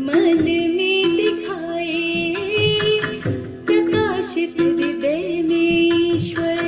मन में दिखाए, प्रकाशित हृदय में ईश्वर।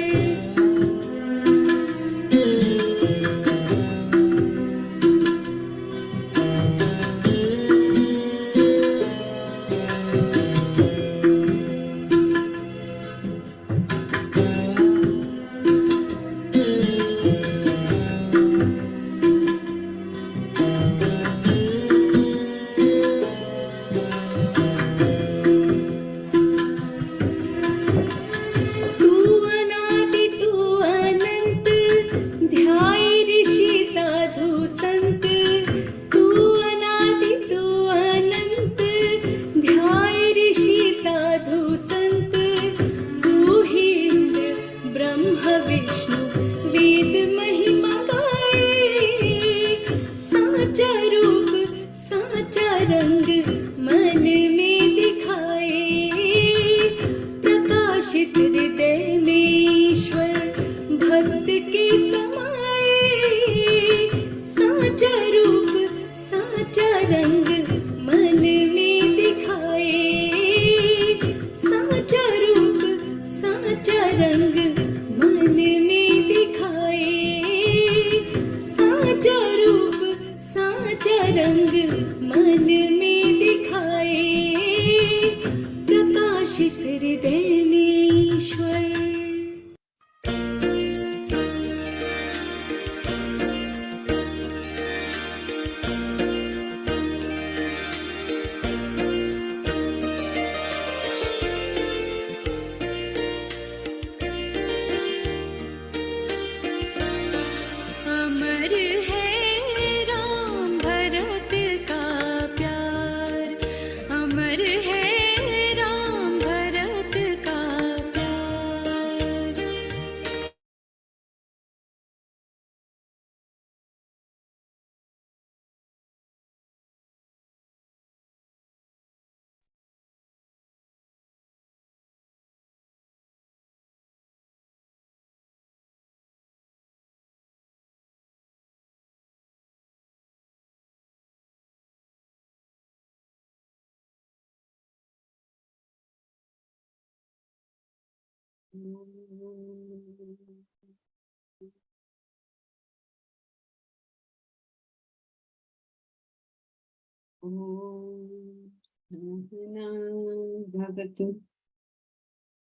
Bhavatu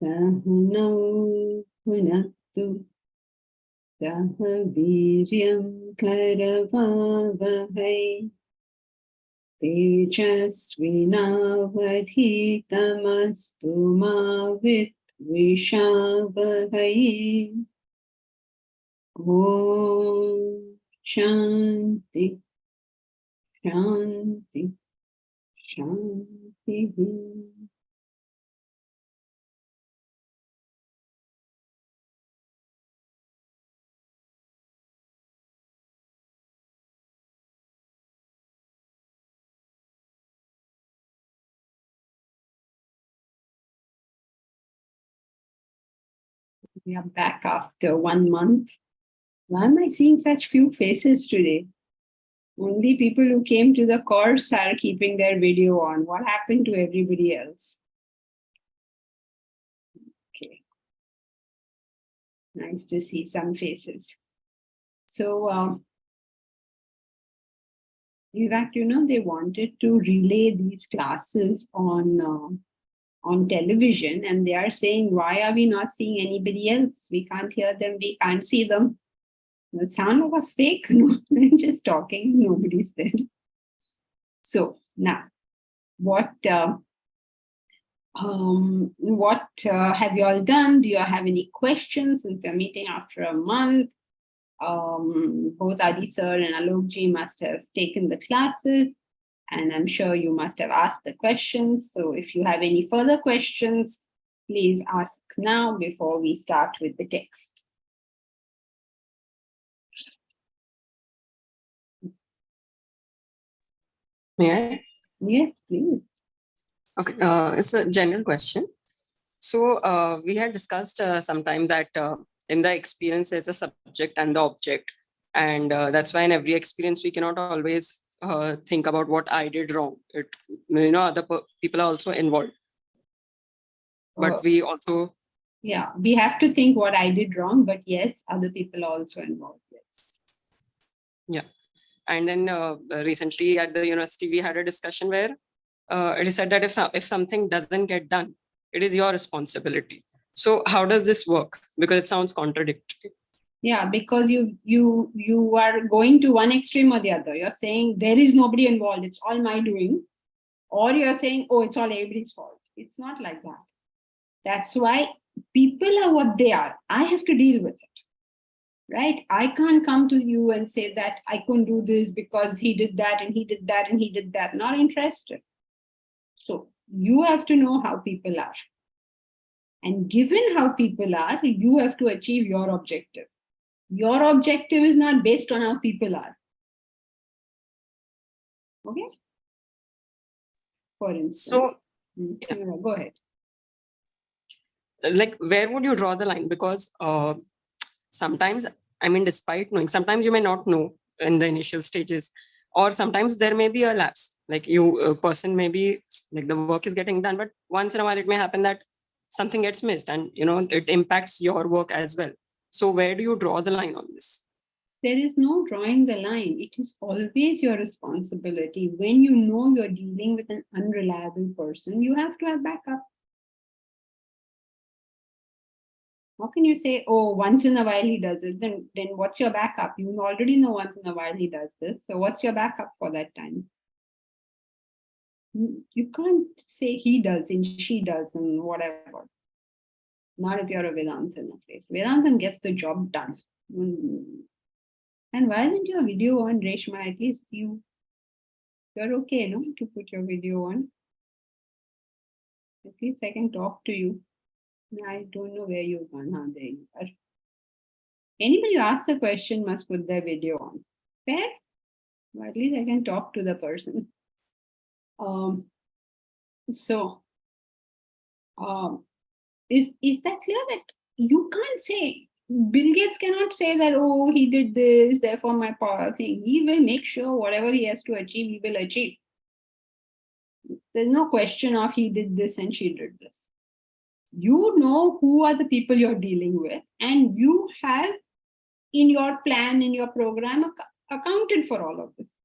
Sahanau Punatu Saha Viryam Karavavahai Tejasvinavadhitamastu ma Vishavahai. Om Shanti Shanti Shanti. We are back after 1 month. Why am I seeing such few faces today? Only people who came to the course are keeping their video on. What happened to everybody else? Okay. Nice to see some faces. So, in fact, they wanted to relay these classes on television, and they are saying, why are we not seeing anybody else? We can't hear them, we can't see them. It sounds like a fake, no? I'm just talking, nobody's there. So now, what have you all done? Do you have any questions? Since we're meeting after a month, both Adi sir and Alokji must have taken the classes, and I'm sure you must have asked the questions. So if you have any further questions, please ask now before we start with the text. May I? Yes, please. Okay, it's a general question. So we had discussed sometime that in the experience, there's a subject and the object. And that's why in every experience, we cannot always think about what I did wrong. Other people are also involved. But we also... Yeah, we have to think what I did wrong, but yes, other people are also involved. Yes. Yeah. And then recently at the university, we had a discussion where it is said that if something doesn't get done, it is your responsibility. So how does this work? Because it sounds contradictory. Yeah, because you are going to one extreme or the other. You're saying there is nobody involved, it's all my doing. Or you're saying, oh, it's all everybody's fault. It's not like that. That's why people are what they are. I have to deal with it, right? I can't come to you and say that I couldn't do this because he did that and he did that and he did that. Not interested. So you have to know how people are. And given how people are, you have to achieve your objective. Your objective is not based on how people are. Okay? For instance. So, go ahead. Like, where would you draw the line? Because sometimes, I mean, despite knowing, sometimes you may not know in the initial stages, or sometimes there may be a lapse. Like a person may be, like the work is getting done, but once in a while it may happen that something gets missed and, it impacts your work as well. So where do you draw the line on this? There is no drawing the line. It is always your responsibility. When you know you're dealing with an unreliable person, you have to have backup. How can you say, oh, once in a while he does it? Then what's your backup? You already know once in a while he does this. So what's your backup for that time? You can't say he does and she does and whatever. Not if you're a Vedantan at least. Vedantan gets the job done. And why isn't your video on, Reshma? At least you're okay, no? To put your video on. At least I can talk to you. I don't know where you've gone. There you are. Anybody who asks a question must put their video on. Fair? Well, at least I can talk to the person. Is that clear that you can't say, Bill Gates cannot say that, oh, he did this, therefore my power thing. He will make sure whatever he has to achieve, he will achieve. There's no question of he did this and she did this. You know who are the people you're dealing with, and you have in your plan, in your program, accounted for all of this.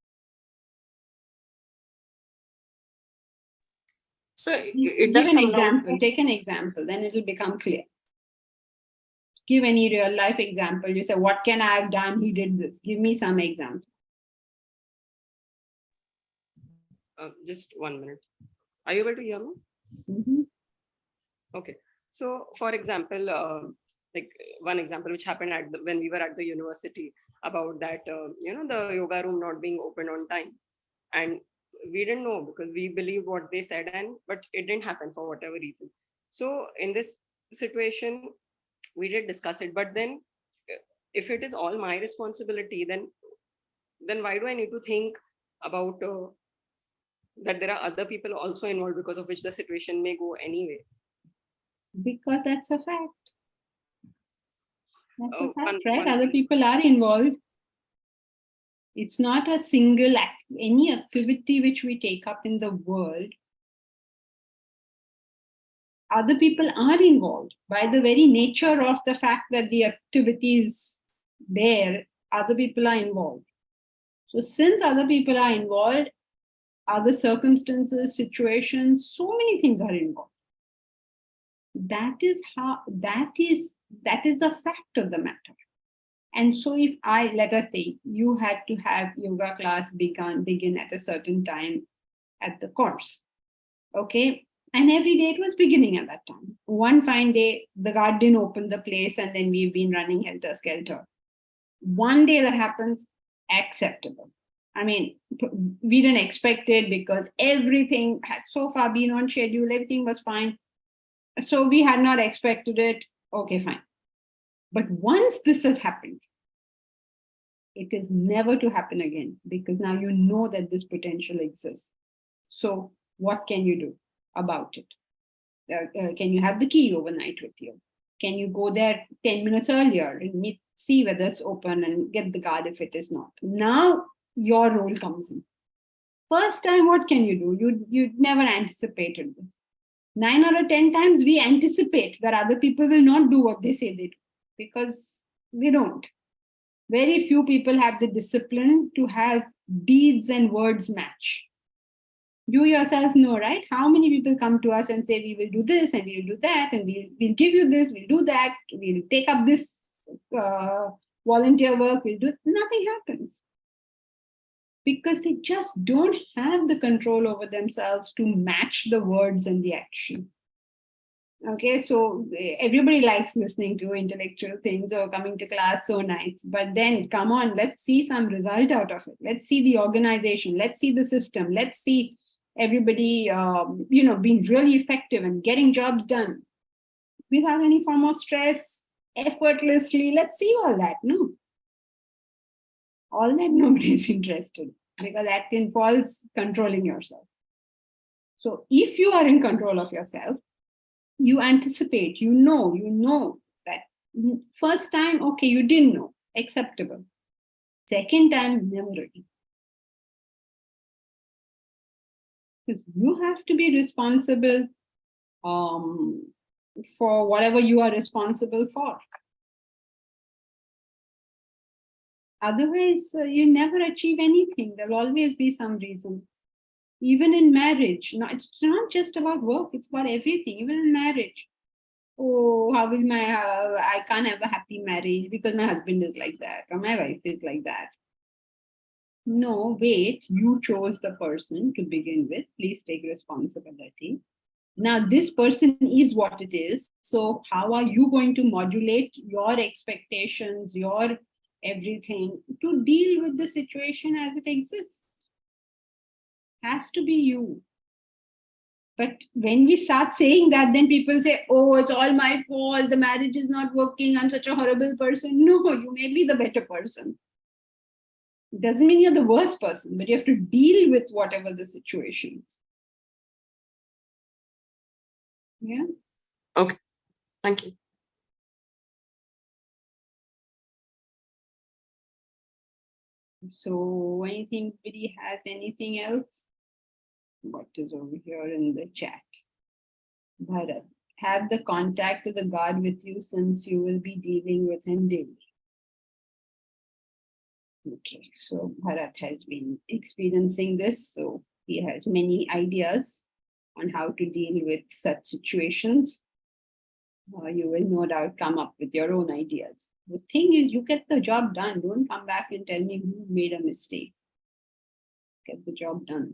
So it give does an come example. down. Take an example, then it will become clear. Give any real life example. You say, what can I have done? He did this. Give me some example. Just 1 minute. Are you able to hear me? Mm-hmm. Okay. So, for example, like one example which happened when we were at the university about that, the yoga room not being open on time, and we didn't know because we believed what they said, but it didn't happen for whatever reason. So, in this situation, we did discuss it, but then if it is all my responsibility, then why do I need to think about that there are other people also involved because of which the situation may go anyway? Because that's a fact. That's a fact, right? One Other people are involved. It's not a single act. Any activity which we take up in the world, other people are involved. By the very nature of the fact that the activity is there, other people are involved. So since other people are involved, other circumstances, situations, so many things are involved. That is a fact of the matter. And so if let us say, you had to have yoga class begin at a certain time at the course, okay? And every day it was beginning at that time. One fine day, the guard didn't open the place and then we've been running helter-skelter. One day that happens, acceptable. I mean, we didn't expect it because everything had so far been on schedule, everything was fine. So we had not expected it, okay, fine. But once this has happened, it is never to happen again because now you know that this potential exists. So what can you do about it? Can you have the key overnight with you? Can you go there 10 minutes earlier and see whether it's open and get the guard if it is not? Now your role comes in. First time, what can you do? You never anticipated this. 9 out of 10 times we anticipate that other people will not do what they say they do, because they don't. Very few people have the discipline to have deeds and words match. You yourself know, right? How many people come to us and say, we will do this and we will do that, and we'll give you this, we'll do that, we'll take up this volunteer work, we'll do. Nothing happens. Because they just don't have the control over themselves to match the words and the action. Okay, so everybody likes listening to intellectual things or coming to class, so nice. But then, come on, let's see some result out of it. Let's see the organization. Let's see the system. Let's see everybody, being really effective and getting jobs done without any form of stress, effortlessly. Let's see all that. No. All that nobody is interested, because that involves controlling yourself. So if you are in control of yourself, you anticipate, you know that first time, okay, you didn't know, acceptable. Second time, never again. Because you have to be responsible for whatever you are responsible for. Otherwise, you never achieve anything. There'll always be some reason. Even in marriage, it's not just about work, it's about everything, even in marriage. Oh, how will I can't have a happy marriage because my husband is like that, or my wife is like that. No, wait, you chose the person to begin with. Please take responsibility. Now, this person is what it is. So how are you going to modulate your expectations, your everything to deal with the situation as it exists? Has to be you. But when we start saying that, then people say, oh, it's all my fault, the marriage is not working, I'm such a horrible person. No, you may be the better person. It doesn't mean you're the worst person, but you have to deal with whatever the situation is. Yeah. Okay, thank you. So anybody has anything else? What is over here in the chat? Bharat, have the contact with the God with you, since you will be dealing with him daily. Okay, so Bharat has been experiencing this, so he has many ideas on how to deal with such situations. You will no doubt come up with your own ideas. The thing is, you get the job done. Don't come back and tell me who made a mistake. Get the job done.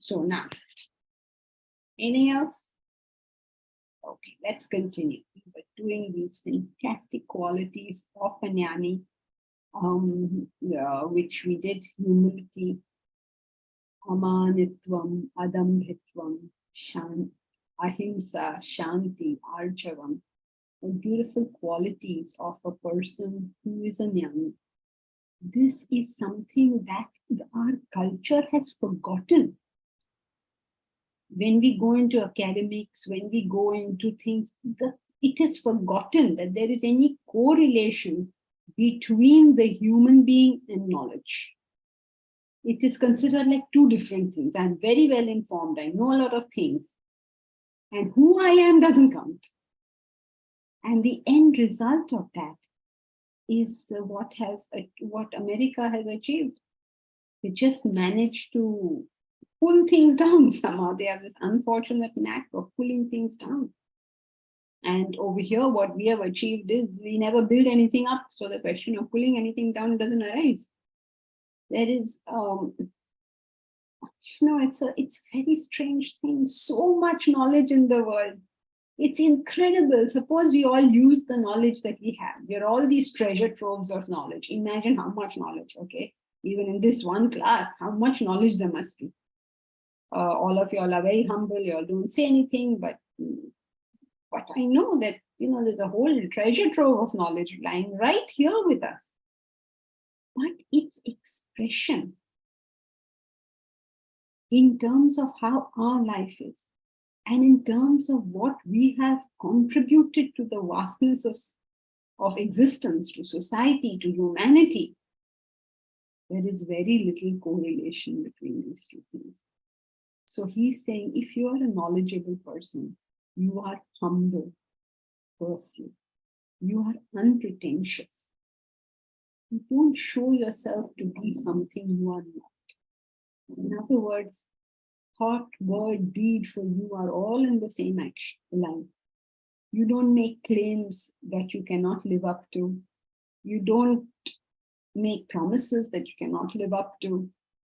So now, anything else? Okay, let's continue. We're doing these fantastic qualities of a Gnani, which we did: humility, amanitvam, adambhitvam, ahimsa, shanti, arjavam. Beautiful qualities of a person who is a Gnani. This is something that our culture has forgotten. When we go into academics, when we go into things, it is forgotten that there is any correlation between the human being and knowledge. It is considered like two different things. I'm very well informed. I know a lot of things. And who I am doesn't count. And the end result of that is what America has achieved. They just managed to pull things down somehow. They have this unfortunate knack of pulling things down. And over here, what we have achieved is we never build anything up. So the question of pulling anything down doesn't arise. There is, it's a very strange thing. So much knowledge in the world. It's incredible. Suppose we all use the knowledge that we have. We're all these treasure troves of knowledge. Imagine how much knowledge, okay? Even in this one class, how much knowledge there must be. All of you all are very humble. You all don't say anything, but I know that, there's a whole treasure trove of knowledge lying right here with us. But its expression in terms of how our life is, and in terms of what we have contributed to the vastness of existence, to society, to humanity, There is very little correlation between these two things. So he's saying, if you are a knowledgeable person, you are humble, firstly. You are unpretentious. You don't show yourself to be something you are not. In other words, thought, word, deed for you are all in the same action line. You don't make claims that you cannot live up to. You don't make promises that you cannot live up to.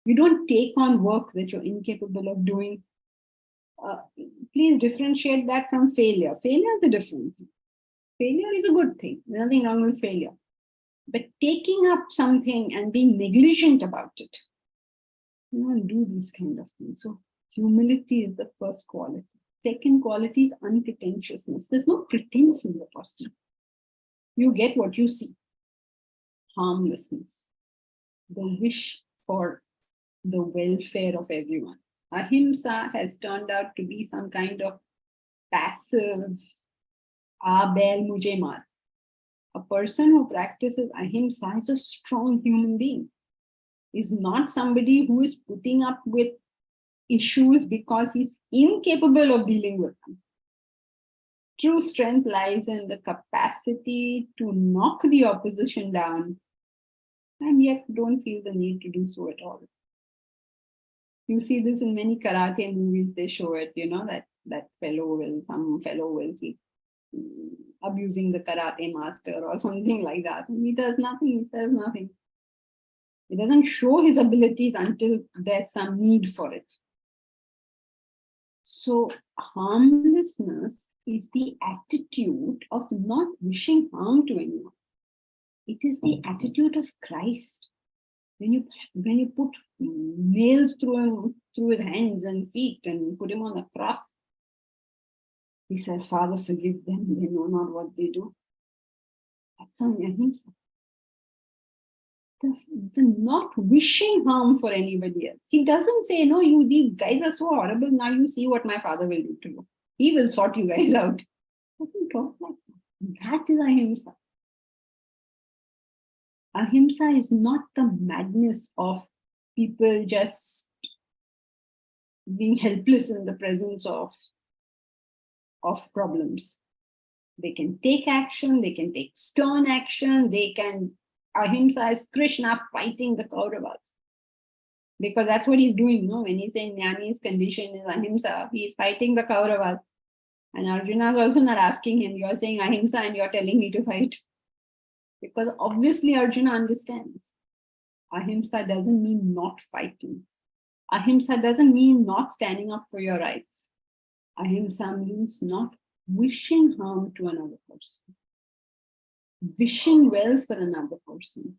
You don't take on work that you're incapable of doing. Please differentiate that from failure. Failure is a different thing. Failure is a good thing. There's nothing wrong with failure. But taking up something and being negligent about it, you don't do these kind of things. So humility is the first quality. Second quality is unpretentiousness. There's no pretense in the person. You get what you see. Harmlessness. The wish for the welfare of everyone. Ahimsa has turned out to be some kind of passive, bel mujhe maar. A person who practices ahimsa is a strong human being. Is not somebody who is putting up with issues because he's incapable of dealing with them. True strength lies in the capacity to knock the opposition down and yet don't feel the need to do so at all. You see this in many karate movies, they show it, some fellow will keep abusing the karate master or something like that. And he does nothing, he says nothing. He doesn't show his abilities until there's some need for it. So harmlessness is the attitude of not wishing harm to anyone. It is the attitude of Christ. When you put nails through his hands and feet and put him on a cross, he says, Father, forgive them, they know not what they do. That's on ahimsa. The not wishing harm for anybody else. He doesn't say, no, these guys are so horrible, now you see what my father will do to you. He will sort you guys out. He doesn't talk like that. That is ahimsa. Ahimsa is not the madness of people just being helpless in the presence of problems. They can take action, they can take stern action, ahimsa is Krishna fighting the Kauravas. Because that's what he's doing, when he's saying Gnani's condition is ahimsa, he's fighting the Kauravas. And Arjuna is also not asking him, you're saying ahimsa and you're telling me to fight. Because obviously Arjuna understands. Ahimsa doesn't mean not fighting. Ahimsa doesn't mean not standing up for your rights. Ahimsa means not wishing harm to another person. Wishing well for another person.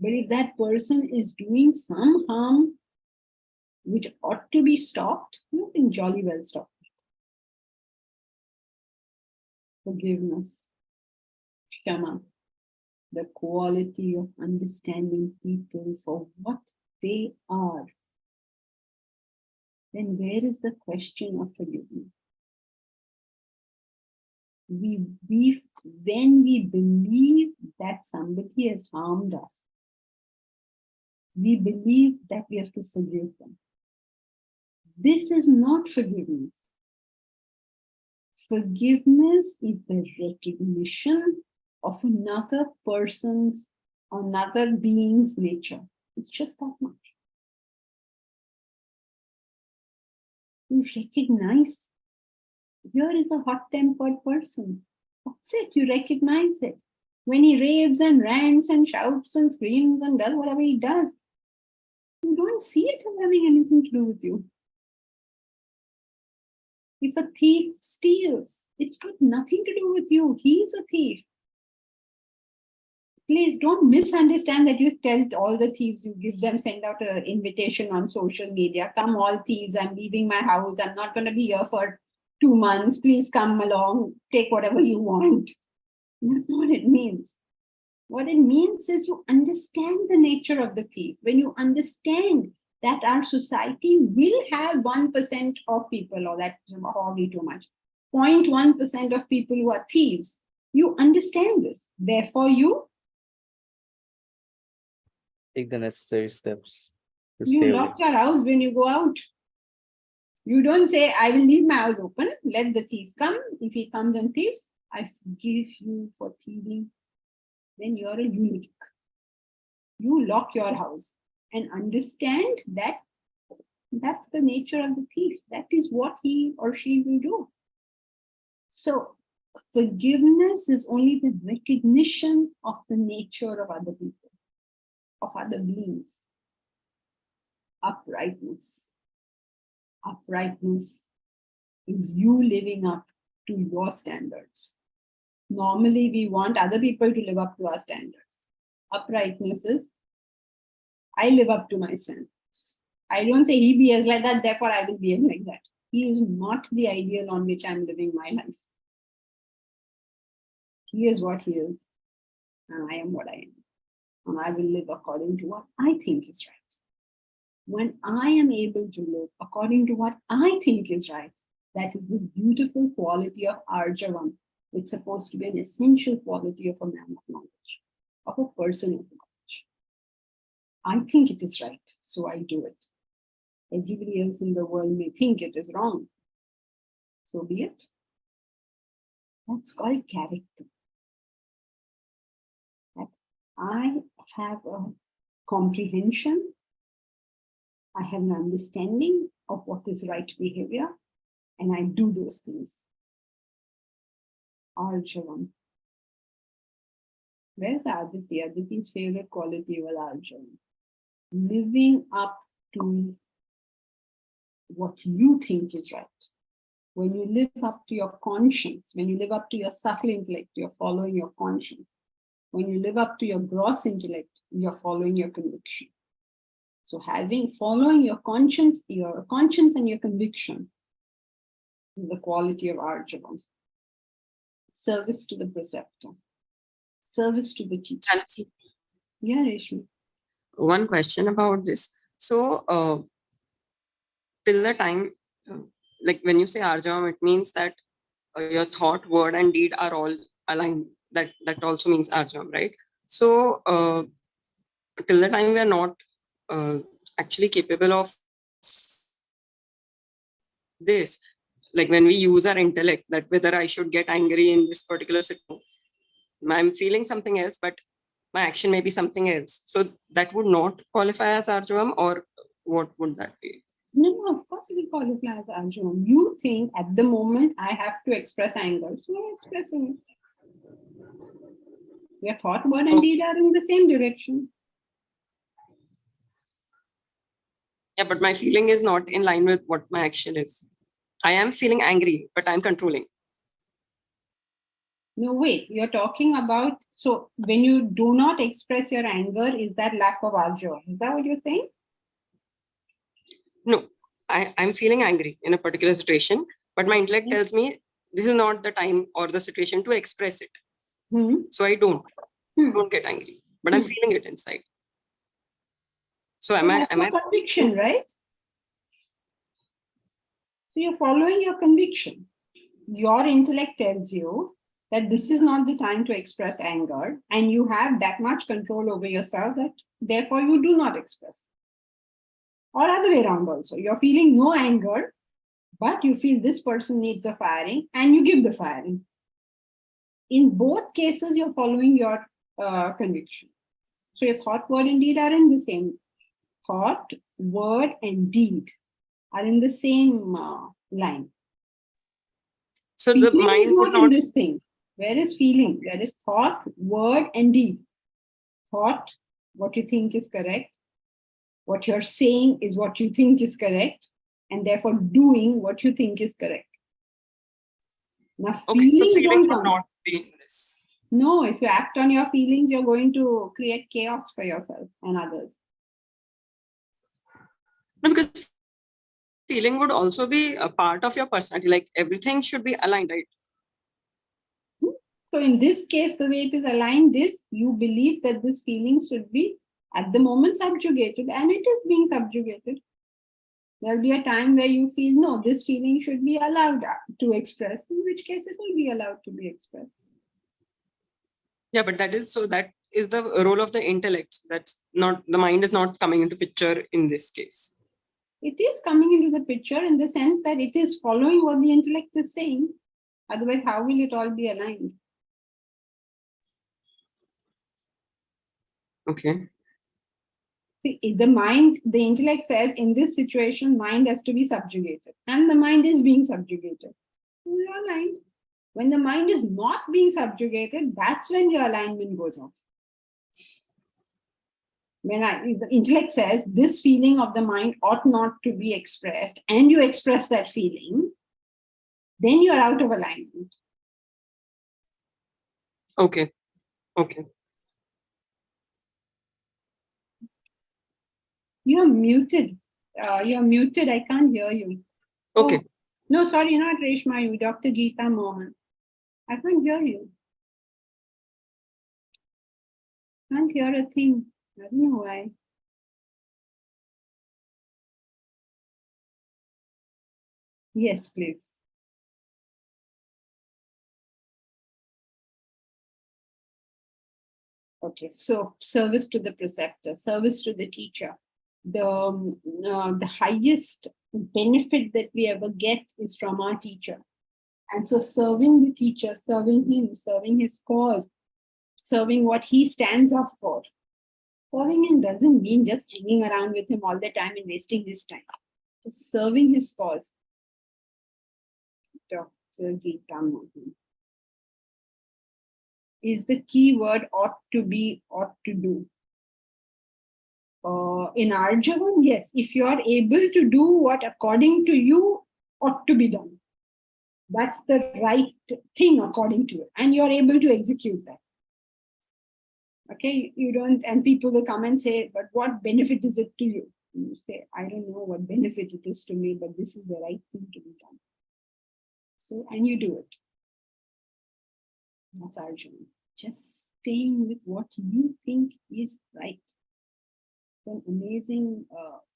But if that person is doing some harm which ought to be stopped, you can jolly well stop it. Forgiveness. Kshama, the quality of understanding people for what they are. Then where is the question of forgiveness? When we believe that somebody has harmed us, we believe that we have to forgive them. This is not forgiveness. Forgiveness is the recognition of another being's nature. It's just that much. You recognize, here is a hot-tempered person. That's it, you recognize it. When he raves and rants and shouts and screams and does whatever he does, you don't see it as having anything to do with you. If a thief steals, it's got nothing to do with you. He's a thief. Please don't misunderstand that you tell all the thieves, you give them, send out an invitation on social media. Come all thieves, I'm leaving my house. I'm not going to be here for 2 months. Please come along, take whatever you want. That's not what it means. What it means is you understand the nature of the thief. When you understand that our society will have 1% of people, or that's probably too much, 0.1% of people who are thieves, you understand this. Therefore, you take the necessary steps to You stay away. lock your house when you go out. You don't say, I will leave my house open, let the thief come. If he comes and thieves, I forgive you for thieving. Then you're a lunatic. You lock your house and understand that that's the nature of the thief. That is what he or she will do. So forgiveness is only the recognition of the nature of other people, of other beings. Uprightness. Uprightness is you living up to your standards. Normally, we want other people to live up to our standards. Uprightness is, I live up to my standards. I don't say he behaves like that, therefore I will behave like that. He is not the ideal on which I'm living my life. He is what he is, and I am what I am. And I will live according to what I think is right. When I am able to live according to what I think is right, that is the beautiful quality of Arjavam. It's supposed to be an essential quality of a man of knowledge, of a person of knowledge. I think it is right, so I do it. Everybody else in the world may think it is wrong. So be it. That's called character. That I have a comprehension, I have an understanding of what is right behavior, and I do those things. Arjavam. Where's Aditi? Aditi's favorite quality was Arjavam. Living up to what you think is right. When you live up to your conscience, when you live up to your subtle intellect, you're following your conscience. When you live up to your gross intellect, you're following your conviction. So following your conscience and your conviction is the quality of Arjavam. Service to the preceptor. Service to the teacher. Janasi, Yeah, Reshmi. one question about this. So, till the time, like when you say Arjavam, it means that your thought, word, and deed are all aligned. That also means Arjavam, right? So, till the time we are not actually capable of this, like when we use our intellect, that whether I should get angry in this particular situation, I'm feeling something else, but my action may be something else. So that would not qualify as Arjavam, or what would that be? No, of course it will qualify as Arjavam. You think at the moment I have to express anger, so I'm expressing it. Your thought, word, and deed are in the same direction. Yeah, but my feeling is not in line with what my action is. I am feeling angry, but I'm controlling. No, wait, you're talking about, so when you do not express your anger, is that lack of Arjavam? Is that what you're saying? No, I'm feeling angry in a particular situation, but my intellect tells me this is not the time or the situation to express it. So I don't get angry, but I'm feeling it inside. So am I conviction, right? So you're following your conviction. Your intellect tells you that this is not the time to express anger, and you have that much control over yourself that therefore you do not express. Or other way around also. You're feeling no anger, but you feel this person needs a firing and you give the firing. In both cases, you're following your conviction. So your thought, word, and deed are in the same. Thought, word, and deed are in the same line. So feeling the mind is would not in not. this thing. Where is feeling? There is thought, word, and deed. Thought, what you think is correct. What you're saying is what you think is correct. And therefore doing what you think is correct. Now, Okay, so feeling don't would come. not be in this. No, if you act on your feelings, you're going to create chaos for yourself and others. No, because feeling would also be a part of your personality. Like everything should be aligned, right? So in this case, the way it is aligned is you believe that this feeling should be at the moment subjugated, and it is being subjugated. There'll be a time where you feel, no, this feeling should be allowed to express, in which case it will be allowed to be expressed. Yeah, but that is so that is the role of the intellect. That's not, the mind is not coming into picture in this case. It is coming into the picture in the sense that it is following what the intellect is saying. Otherwise, how will it all be aligned? Okay. See, the mind, the intellect says in this situation, mind has to be subjugated. And the mind is being subjugated. You're aligned. When the mind is not being subjugated, that's when your alignment goes off. When the intellect says this feeling of the mind ought not to be expressed, and you express that feeling, then you are out of alignment. Okay. Okay. You're muted. You're muted. I can't hear you. Okay. Oh, no, sorry, not Reshma, you, Dr. Geeta Mohan. I can't hear you. Can't hear a thing. I don't know why. Yes, please. Okay, so service to the preceptor, service to the teacher. The highest benefit that we ever get is from our teacher. And so serving the teacher, serving him, serving his cause, serving what he stands up for. Serving him doesn't mean just hanging around with him all the time and wasting his time. Just serving his cause. Dr. Geeta Mohan. Is the key word ought to be, ought to do. In Arjavan, yes, if you are able to do what according to you ought to be done, that's the right thing according to you, and you're able to execute that. Okay, you don't, and people will come and say, but what benefit is it to you? And you say, I don't know what benefit it is to me, but this is the right thing to be done. So, and you do it. That's Arjuna. Just staying with what you think is right. An amazing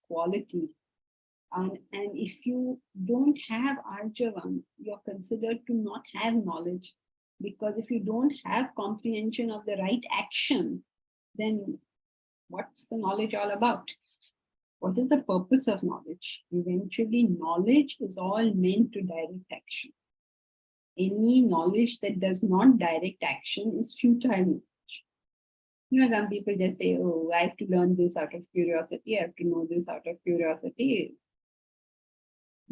quality. And if you don't have Arjavan, you're considered to not have knowledge. Because if you don't have comprehension of the right action, then what's the knowledge all about? What is the purpose of knowledge? Eventually, knowledge is all meant to direct action. Any knowledge that does not direct action is futile knowledge. You know, some people just say, oh, I have to learn this out of curiosity, I have to know this out of curiosity.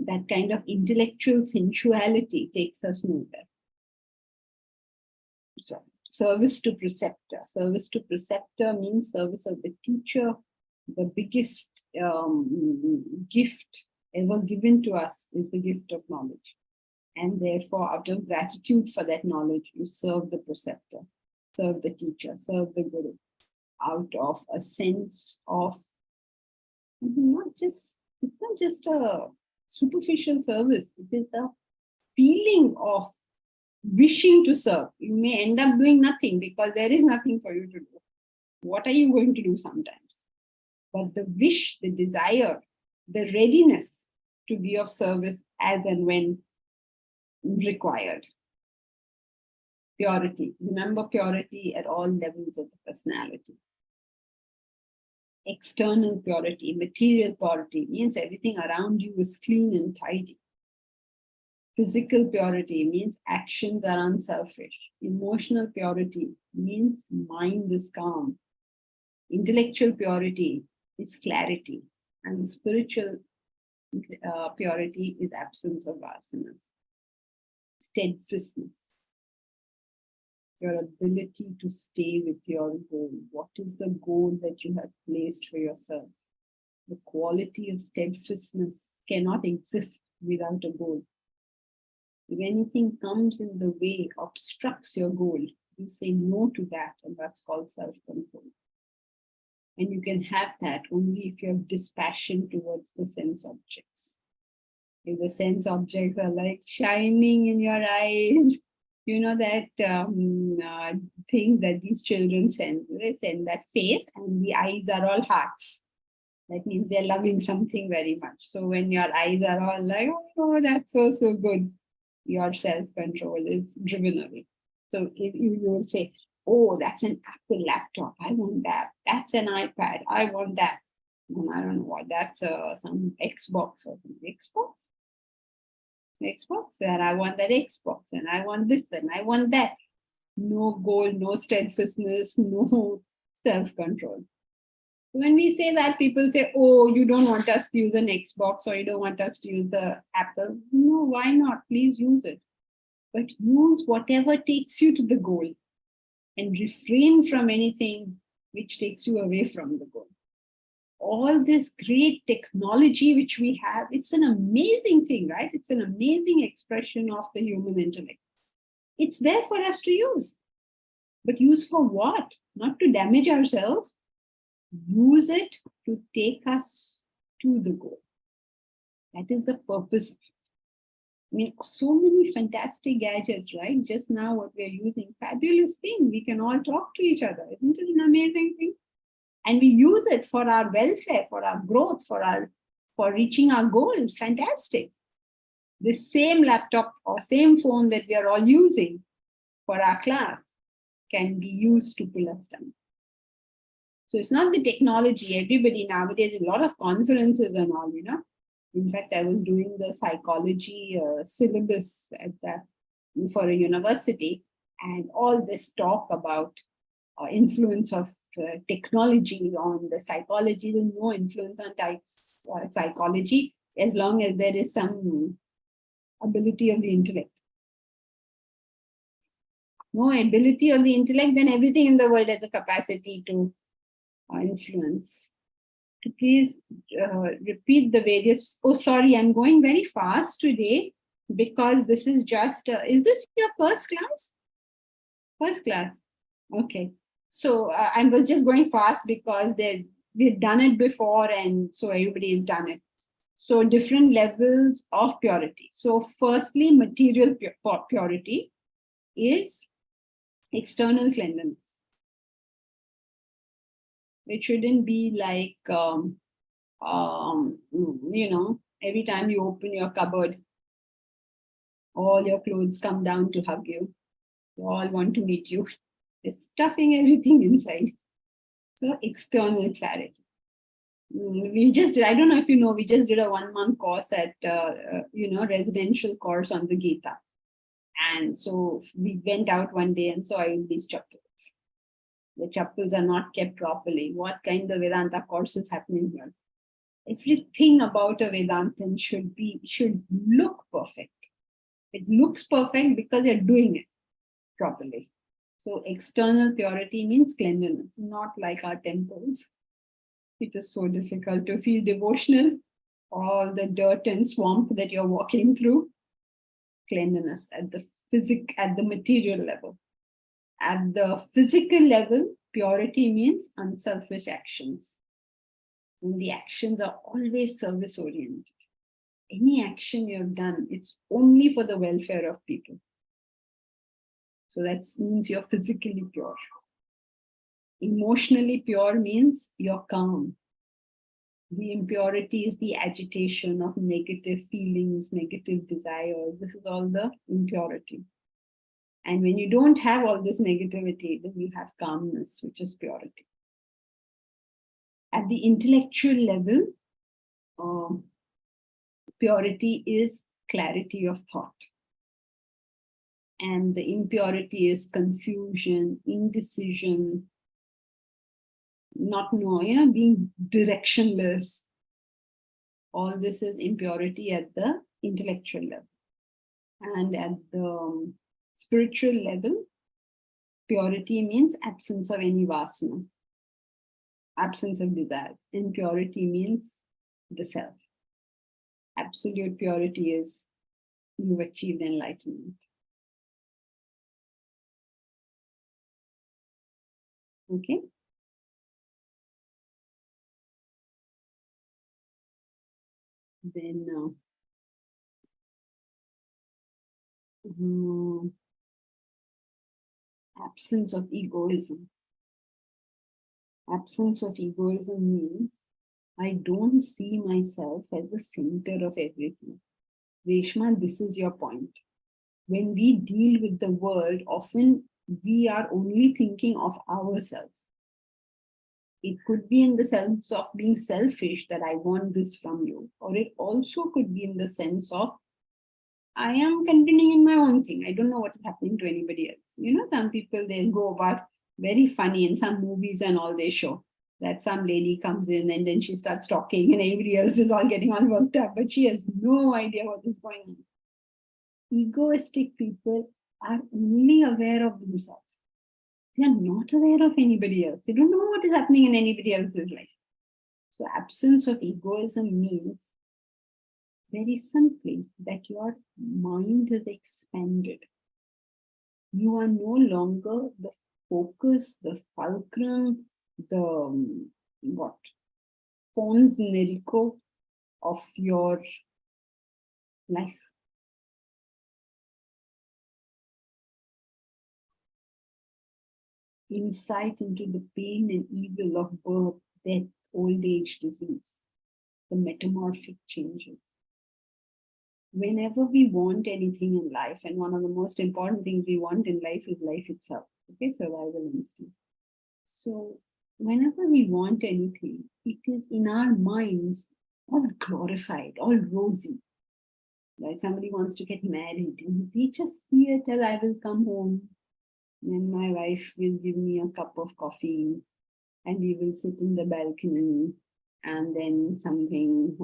That kind of intellectual sensuality takes us nowhere. So, service to preceptor. Service to preceptor means service of the teacher. The biggest gift ever given to us is the gift of knowledge. And therefore, out of gratitude for that knowledge, you serve the preceptor, serve the teacher, serve the guru, out of a sense of it's not just a superficial service, it is a feeling of wishing to serve. You may end up doing nothing because there is nothing for you to do. What are you going to do sometimes? But the wish, the desire, the readiness to be of service as and when required. Purity. Remember purity at all levels of the personality. External purity, material purity means everything around you is clean and tidy. Physical purity means actions are unselfish. Emotional purity means mind is calm. Intellectual purity is clarity. And spiritual purity is absence of vasanas. Steadfastness. Your ability to stay with your goal. What is the goal that you have placed for yourself? The quality of steadfastness cannot exist without a goal. If anything comes in the way, obstructs your goal, you say no to that, and that's called self-control. And you can have that only if you have dispassion towards the sense objects. If the sense objects are like shining in your eyes, you know that thing that these children send, they send that face and the eyes are all hearts. That means they're loving something very much. So when your eyes are all like, oh, that's so good, your self-control is driven away. So you will say, oh, that's an Apple laptop. I want that. That's an iPad. I want that. And I don't know what. That's some Xbox or some Xbox. Xbox. And I want that Xbox. And I want this and I want that. No goal, no steadfastness, no self-control. When we say that, people say, oh, you don't want us to use an Xbox or you don't want us to use the Apple. No, why not? Please use it. But use whatever takes you to the goal and refrain from anything which takes you away from the goal. All this great technology which we have, it's an amazing thing, right? It's an amazing expression of the human intellect. It's there for us to use. But use for what? Not to damage ourselves. Use it to take us to the goal. That is the purpose of it. I mean, so many fantastic gadgets, right? Just now what we're using, fabulous thing. We can all talk to each other. Isn't it an amazing thing? And we use it for our welfare, for our growth, for reaching our goal. Fantastic. The same laptop or same phone that we are all using for our class can be used to pull us down. So it's not the technology. Everybody nowadays, a lot of conferences and all, you know. In fact, I was doing the psychology syllabus for a university, and all this talk about influence of technology on the psychology. There's no influence on psychology as long as there is some ability of the intellect. No ability of the intellect, then everything in the world has a capacity to influence. To please repeat the various. Oh, sorry, I'm going very fast today because this is just. Is this your first class? First class. Okay. So I was just going fast because we've done it before, and so everybody has done it. So different levels of purity. So firstly, material purity is external cleanliness. It shouldn't be like, you know, every time you open your cupboard, all your clothes come down to hug you. They all want to meet you. They're stuffing everything inside. So external clarity. We just did, I don't know if you know, we just did a 1-month course at, residential course on the Gita. And so we went out one day and saw all these chappals. The chappals are not kept properly. What kind of Vedanta course is happening here? Everything about a Vedantan should look perfect. It looks perfect because they're doing it properly. So external purity means cleanliness, not like our temples. It is so difficult to feel devotional. All the dirt and swamp that you're walking through. Cleanliness at the material level. At the physical level, purity means unselfish actions. And the actions are always service-oriented. Any action you've done, it's only for the welfare of people. So that means you're physically pure. Emotionally pure means you're calm. The impurity is the agitation of negative feelings, negative desires. This is all the impurity. And when you don't have all this negativity, then you have calmness, which is purity. At the intellectual level, purity is clarity of thought. And the impurity is confusion, indecision, not knowing, being directionless. All this is impurity at the intellectual level. And at the spiritual level, purity means absence of any vasana, absence of desires. Impurity means the self. Absolute purity is you've achieved enlightenment. Okay. Then absence of egoism. Absence of egoism means I don't see myself as the center of everything. Reshma, this is your point. When we deal with the world, often we are only thinking of ourselves. It could be in the sense of being selfish, that I want this from you, or it also could be in the sense of I am continuing in my own thing. I don't know what is happening to anybody else. You know, some people, they'll go about very funny in some movies and all, they show that some lady comes in and then she starts talking and everybody else is all getting all worked up, but she has no idea what is going on. Egoistic people are only aware of themselves. They are not aware of anybody else. They don't know what is happening in anybody else's life. So absence of egoism means very simply that your mind has expanded. You are no longer the focus, the fulcrum, the what? Fons nerico of your life. Insight into the pain and evil of birth, death, old age, disease, the metamorphic changes. Whenever we want anything in life, and one of the most important things we want in life is life itself, okay, survival instinct. So whenever we want anything, it is in our minds all glorified, all rosy. Like somebody wants to get married, and they just see it as I will come home, then my wife will give me a cup of coffee, and we will sit in the balcony, and then something.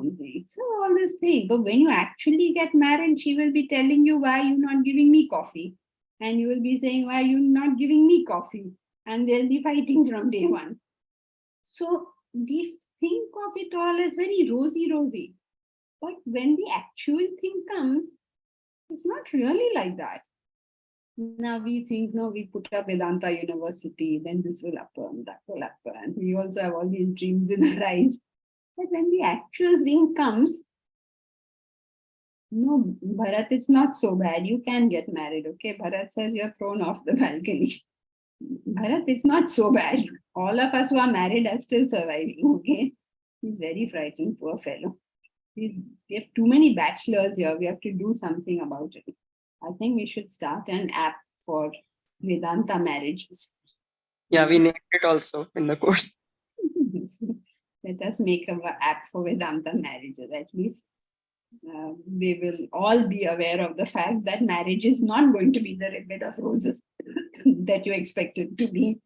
So all this thing. But when you actually get married, she will be telling you, why you're not giving me coffee? And you will be saying, why you're not giving me coffee? And they'll be fighting from day one. So we think of it all as very rosy. But when the actual thing comes, it's not really like that. Now we think, no, we put up Vedanta University, then this will happen, that will happen. We also have all these dreams in our eyes. But when the actual thing comes, no, Bharat, it's not so bad. You can get married, okay? Bharat says you're thrown off the balcony. Bharat, it's not so bad. All of us who are married are still surviving, okay? He's very frightened, poor fellow. We have too many bachelors here. We have to do something about it. I think we should start an app for Vedanta marriages. Yeah, we named it also in the course. Let us make an app for Vedanta marriages. At least they will all be aware of the fact that marriage is not going to be the red bed of roses that you expect it to be.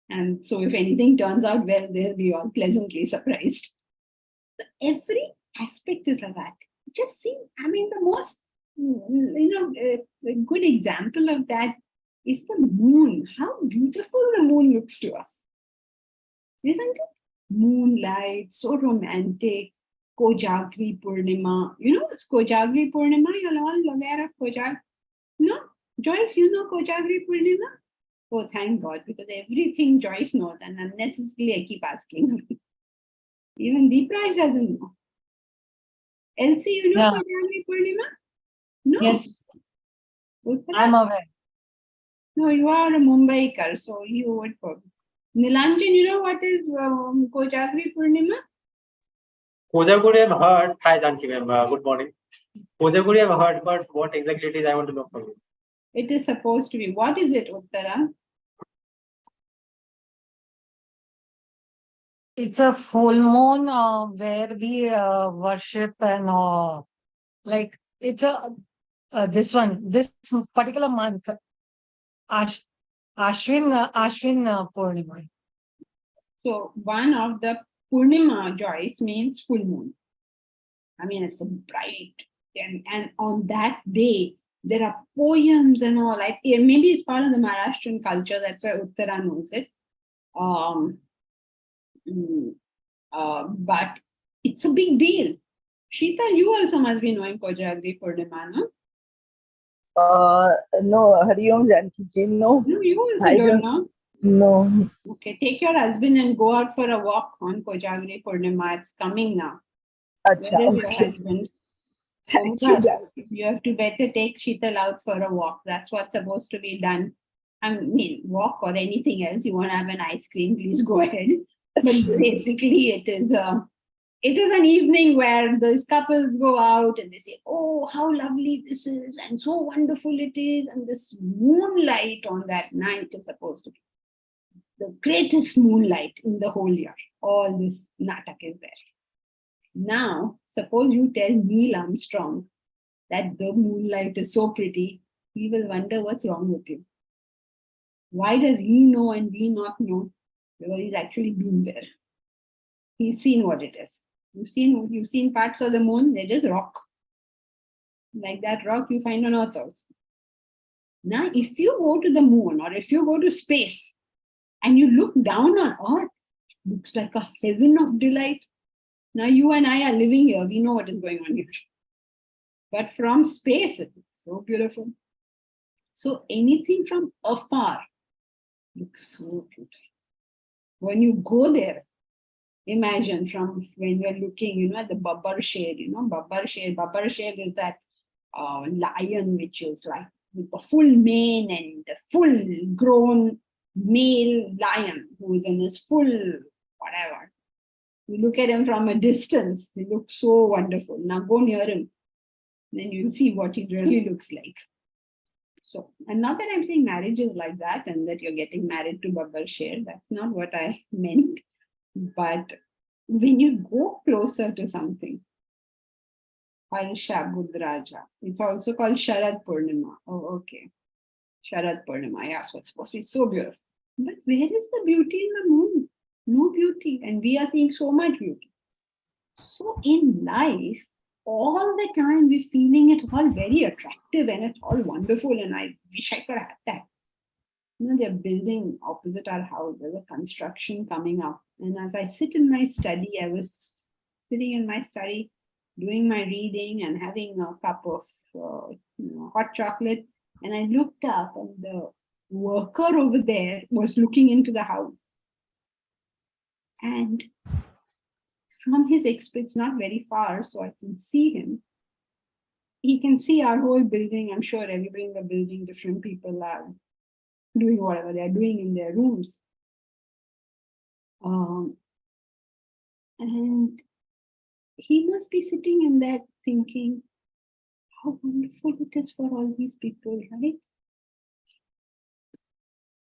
And so if anything turns out well, they'll be all pleasantly surprised. So every aspect is like that. Just see, I mean, the most, a good example of that is the moon. How beautiful the moon looks to us. Isn't it? Moonlight, so romantic. Kojagri Purnima. You know what's Kojagri Purnima? You're all aware of Kojagri. No? Joyce, you know Kojagri Purnima? Oh, thank God, because everything Joyce knows, and unnecessarily I keep asking her. Even Deepraj doesn't know. Elsie, you know Kojagri Purnima? No. Yes, Uttara? I'm aware. No, you are a Mumbaikar, so you would probably. Nilanjan, you know what is Kojagri Purnima? Kojaguri I've heard. Hi, Janki ma'am. Good morning. Kojaguri I've heard, but what exactly it is, I want to know from you. It is supposed to be. What is it, Uttara? It's a full moon where we worship and like it's a this particular month, Ashwin Purnima. So one of the Purnima, Joyce, means full moon. I mean, it's a bright, and on that day, there are poems and all. Like maybe it's part of the Maharashtrian culture. That's why Uttara knows it. But it's a big deal. Sheetal, you also must be knowing Kojagri Purnima, no? No, Hari Om Janki ji, no. No, you also I don't don't- know. No. Okay, take your husband and go out for a walk on Kojagri Purnima. It's coming now. Acha, Where is your okay. husband? Thank you, Janki. You have to better take Sheetal out for a walk. That's what's supposed to be done. I mean, walk or anything else. You want to have an ice cream, please go ahead. But basically, it is it is an evening where those couples go out and they say, oh, how lovely this is, and so wonderful it is. And this moonlight on that night is supposed to be the greatest moonlight in the whole year. All this natak is there. Now, suppose you tell Neil Armstrong that the moonlight is so pretty, he will wonder what's wrong with you. Why does he know and we not know? Because he's actually been there. He's seen what it is. You've seen parts of the moon, they're just rock. Like that rock you find on Earth also. Now, if you go to the moon or if you go to space and you look down on Earth, it looks like a heaven of delight. Now you and I are living here, we know what is going on here. But from space, it is so beautiful. So anything from afar looks so beautiful. When you go there, imagine from when you're looking, at the babbar sher, babbar sher is that lion which is like with the full mane and the full grown male lion who is in his full whatever. You look at him from a distance, he looks so wonderful. Now go near him, then you'll see what he really looks like. So, and not that I'm saying marriage is like that and that you're getting married to babbar sher, that's not what I meant. But when you go closer to something, Harsha Budraja, it's also called Sharad Purnima. Oh, okay. Sharad Purnima, yeah, so it's supposed to be so beautiful. But where is the beauty in the moon? No beauty. And we are seeing so much beauty. So in life, all the time we're feeling it all very attractive and it's all wonderful and I wish I could have that. They're building opposite our house. There's a construction coming up. And as I sit in my study, I was sitting in my study, doing my reading and having a cup of hot chocolate. And I looked up and the worker over there was looking into the house. And from his it's not very far, so I can see him. He can see our whole building. I'm sure everybody in the building, different people are doing whatever they're doing in their rooms. And he must be sitting in there thinking, how wonderful it is for all these people, right?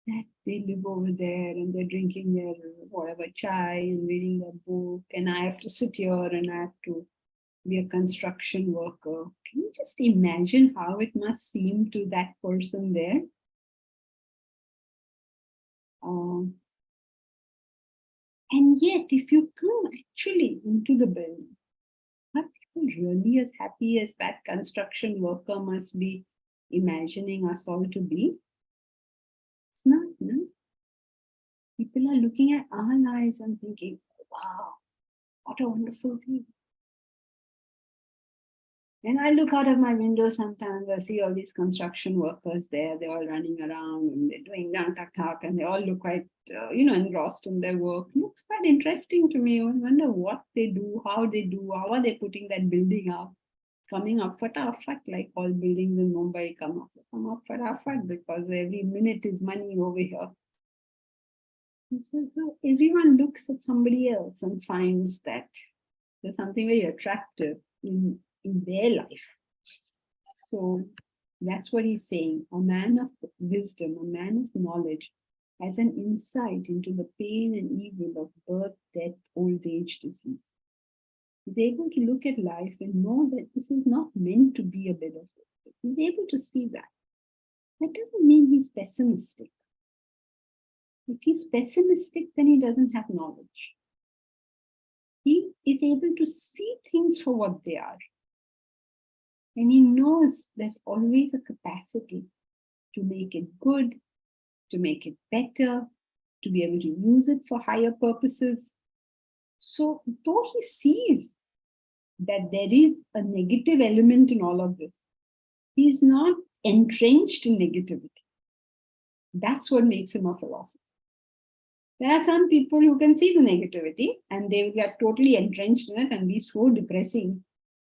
That they live over there and they're drinking their whatever chai and reading their book, and I have to sit here and I have to be a construction worker. Can you just imagine how it must seem to that person there? And yet, if you come actually into the building, are people really as happy as that construction worker must be imagining us all to be? It's not, no? People are looking at our lives and thinking, wow, what a wonderful thing. And I look out of my window sometimes, I see all these construction workers there, they're all running around and they're doing tak and they all look quite, engrossed in their work. It looks quite interesting to me. I wonder what they do, how are they putting that building up, coming up fatafat, like all buildings in Mumbai come up fatafat because every minute is money over here. So everyone looks at somebody else and finds that there's something very attractive in their life. So that's what he's saying. A man of wisdom, a man of knowledge, has an insight into the pain and evil of birth, death, old age, disease. He's able to look at life and know that this is not meant to be a bit of it. He's able to see that. That doesn't mean he's pessimistic. If he's pessimistic, then he doesn't have knowledge. He is able to see things for what they are. And he knows there's always a capacity to make it good, to make it better, to be able to use it for higher purposes. So though he sees that there is a negative element in all of this, he's not entrenched in negativity. That's what makes him a philosopher. There are some people who can see the negativity and they will get totally entrenched in it and be so depressing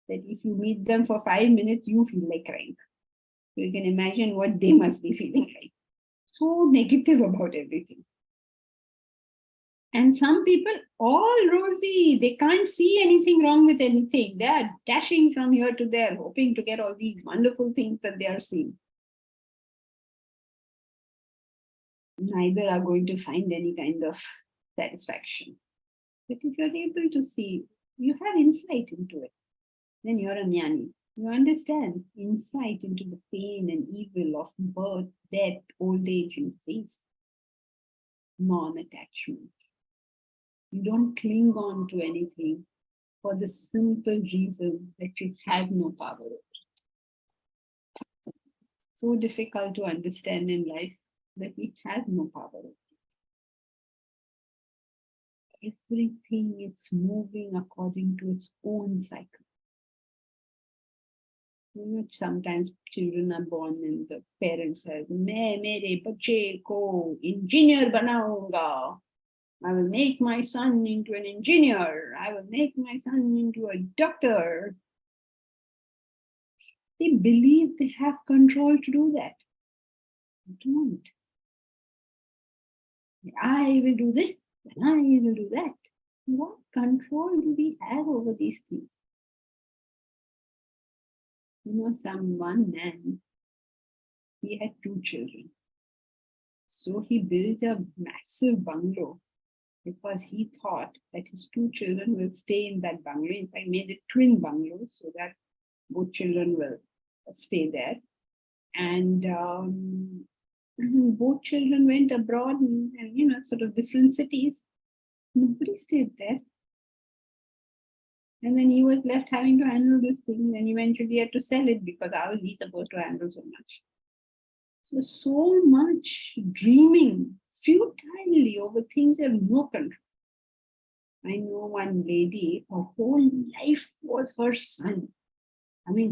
that if you meet them for 5 minutes, you feel like crying. So you can imagine what they must be feeling like. So negative about everything. And some people, all rosy, they can't see anything wrong with anything. They are dashing from here to there, hoping to get all these wonderful things that they are seeing. Neither are going to find any kind of satisfaction. But if you're able to see, you have insight into it, then you're a Gnani. You understand insight into the pain and evil of birth, death, old age, and disease. Non-attachment. You don't cling on to anything for the simple reason that you have no power over it. So difficult to understand in life that we have no power over it. Everything is moving according to its own cycle. You know, sometimes children are born and the parents say, "Main mere bache ko engineer banaunga. I will make my son into an engineer. I will make my son into a doctor." They believe they have control to do that. They don't. I will do this, and I will do that. What control do we have over these things? You know, one man, he had 2 children. So he built a massive bungalow because he thought that his 2 children will stay in that bungalow. In fact, made a twin bungalow so that both children will stay there. And both children went abroad and, you know, sort of different cities. Nobody stayed there. And then he was left having to handle this thing, and eventually he had to sell it because how is he supposed to handle so much? So much dreaming futilely over things you have no control. I know one lady, her whole life was her son. I mean,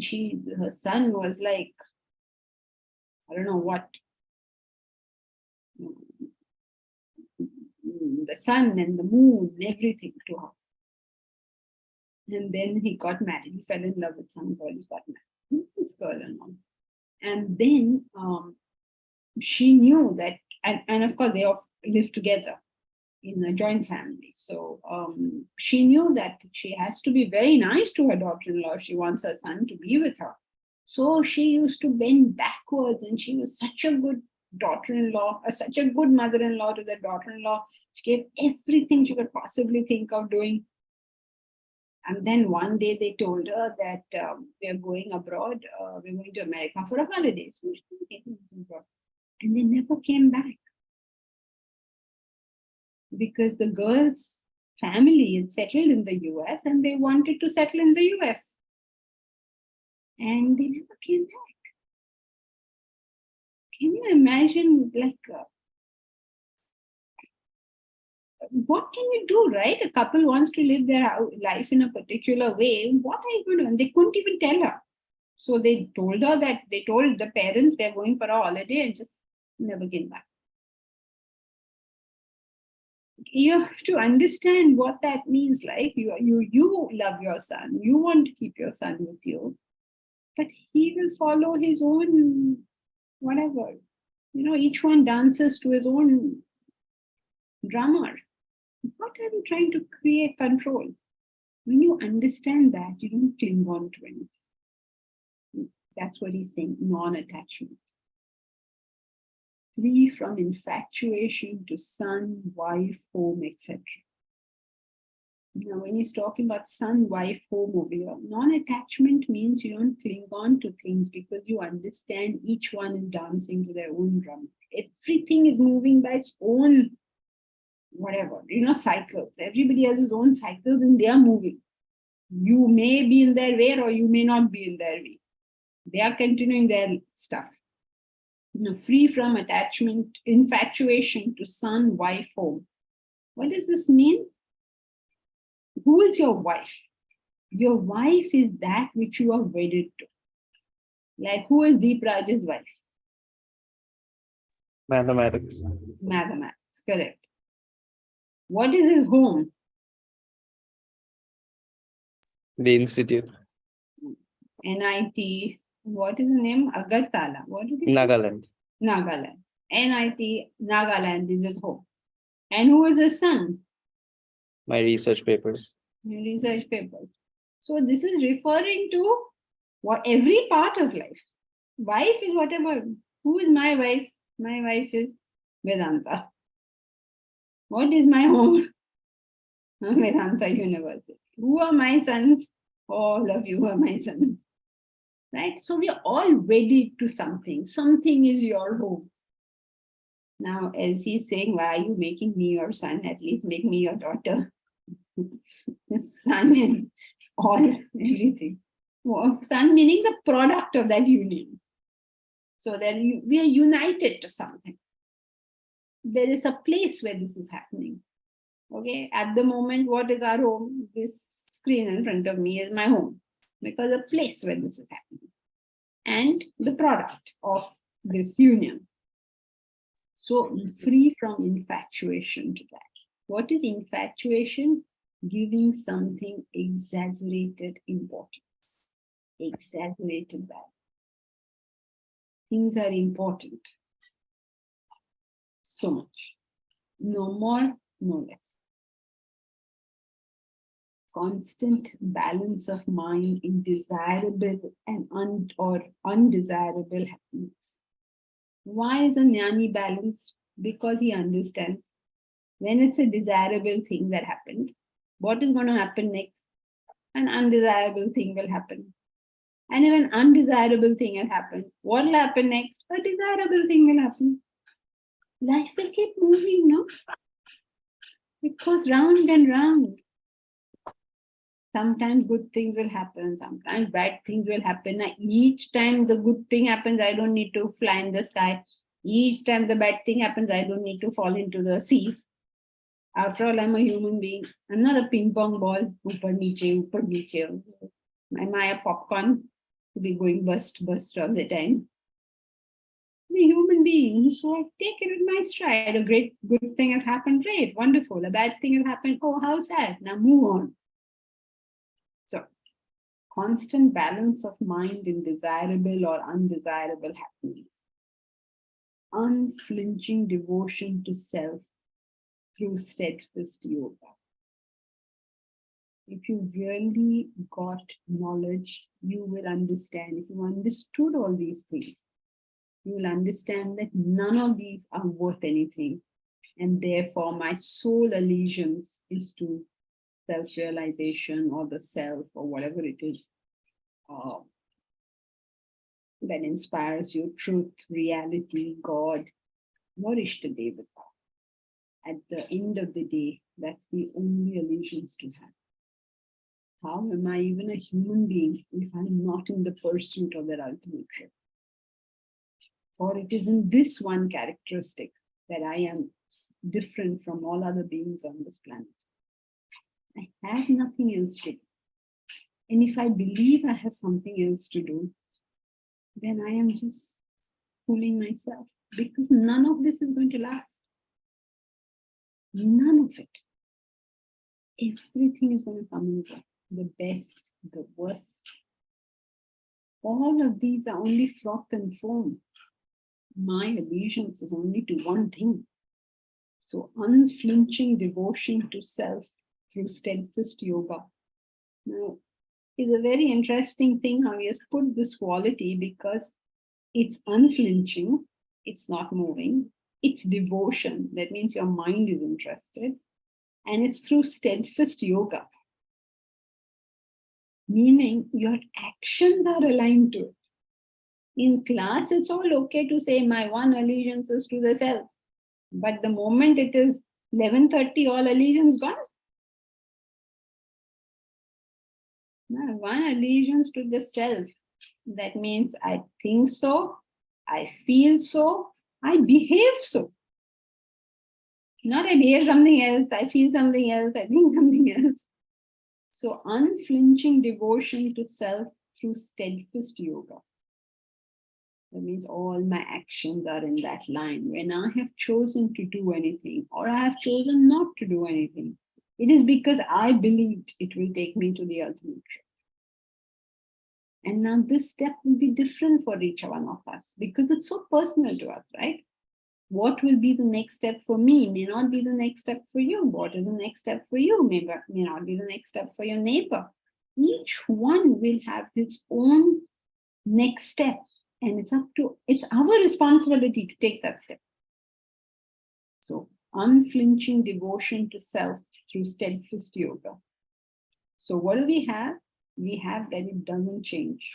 her son was like, I don't know what, the sun and the moon, everything to her. And then he got married. He fell in love with some girl. He got married. This girl and all. And then she knew that, and of course they all lived together in a joint family. So she knew that she has to be very nice to her daughter-in-law if she wants her son to be with her. So she used to bend backwards, and she was such a good daughter-in-law, such a good mother-in-law to the daughter-in-law. She gave everything she could possibly think of doing. And then one day they told her that we are going abroad, we're going to America for a holiday. So she came abroad. And they never came back. Because the girl's family had settled in the US and they wanted to settle in the US. And they never came back. Can you imagine, like, what can you do, right? A couple wants to live their life in a particular way. What are you going to do? And they couldn't even tell her. So they told her that, they told the parents they're going for a holiday and just never came back. You have to understand what that means. Like, you love your son, you want to keep your son with you, but he will follow his own whatever. You know, each one dances to his own drummer. What are you trying to create control? When you understand that, you don't cling on to anything. That's what he's saying, non-attachment. Free from infatuation to son, wife, home, etc. Now, when he's talking about son, wife, home over here, non-attachment means you don't cling on to things because you understand each one is dancing to their own drum. Everything is moving by its own whatever, you know, cycles. Everybody has his own cycles and they are moving. You may be in their way or you may not be in their way. They are continuing their stuff. You know, free from attachment, infatuation to son, wife, home. What does this mean? Who is your wife? Your wife is that which you are wedded to. Like, who is Deep Raj's wife? Mathematics. Mathematics, correct. What is his home? The institute. NIT. What is the name? Agartala. What is it? Nagaland. Nagaland. NIT, Nagaland is his home. And who is his son? My research papers. Your research papers. So this is referring to what every part of life. Wife is whatever. Who is my wife? My wife is Vedanta. What is my home? Vedanta University. Who are my sons? All of you are my sons. Right? So we are all wedded to something. Something is your home. Now Elsie is saying, why are you making me your son? At least make me your daughter. The son is all, everything. Well, son meaning the product of that union. So that we are united to something. There is a place where this is happening. Okay, at the moment, what is our home? This screen in front of me is my home, because a place where this is happening, and the product of this union. So free from infatuation to that. What is infatuation? Giving something exaggerated importance, exaggerated value. Things are important. So much. No more, no less. Constant balance of mind in desirable and undesirable happiness. Why is a Gnani balanced? Because he understands when it's a desirable thing that happened, what is going to happen next? An undesirable thing will happen. And if an undesirable thing has happened, what will happen next? A desirable thing will happen. Life will keep moving, no? It goes round and round. Sometimes good things will happen, sometimes bad things will happen. Now, each time the good thing happens, I don't need to fly in the sky. Each time the bad thing happens, I don't need to fall into the seas. After all, I'm a human being. I'm not a ping pong ball. Upar niche. Am I a popcorn to be going bust all the time? I'm a human being, so I take it with my stride. A great good thing has happened, great, wonderful. A bad thing has happened, oh, how sad. Now move on. So, constant balance of mind in desirable or undesirable happiness. Unflinching devotion to self through steadfast yoga. If you really got knowledge, you will understand. If you understood all these things, you will understand that none of these are worth anything. And therefore, my sole allegiance is to self-realization or the self or whatever it is that inspires you, truth, reality, God, or Ishtadevata. At the end of the day, that's the only allegiance to have. How am I even a human being if I'm not in the pursuit of that ultimate truth? For it is in this one characteristic that I am different from all other beings on this planet. I have nothing else to do. And if I believe I have something else to do, then I am just fooling myself, because none of this is going to last. None of it. Everything is going to come and go. The best, the worst. All of these are only froth and foam. My allegiance is only to one thing. So unflinching devotion to self through steadfast yoga. Now, it's a very interesting thing how he has put this quality, because it's unflinching, it's not moving, it's devotion. That means your mind is interested, and it's through steadfast yoga. Meaning your actions are aligned to it. In class, it's all okay to say my one allegiance is to the self. But the moment it is 11:30, all allegiance gone. Now, one allegiance to the self. That means I think so, I feel so, I behave so. Not I behave something else, I feel something else, I think something else. So unflinching devotion to self through steadfast yoga. That means all my actions are in that line. When I have chosen to do anything, or I have chosen not to do anything, it is because I believed it will take me to the ultimate truth. And now this step will be different for each one of us, because it's so personal to us, right? What will be the next step for me may not be the next step for you. What is the next step for you may not be the next step for your neighbor. Each one will have its own next step, and it's our responsibility to take that step. So unflinching devotion to self through steadfast yoga. So what do we have? We have that it doesn't change,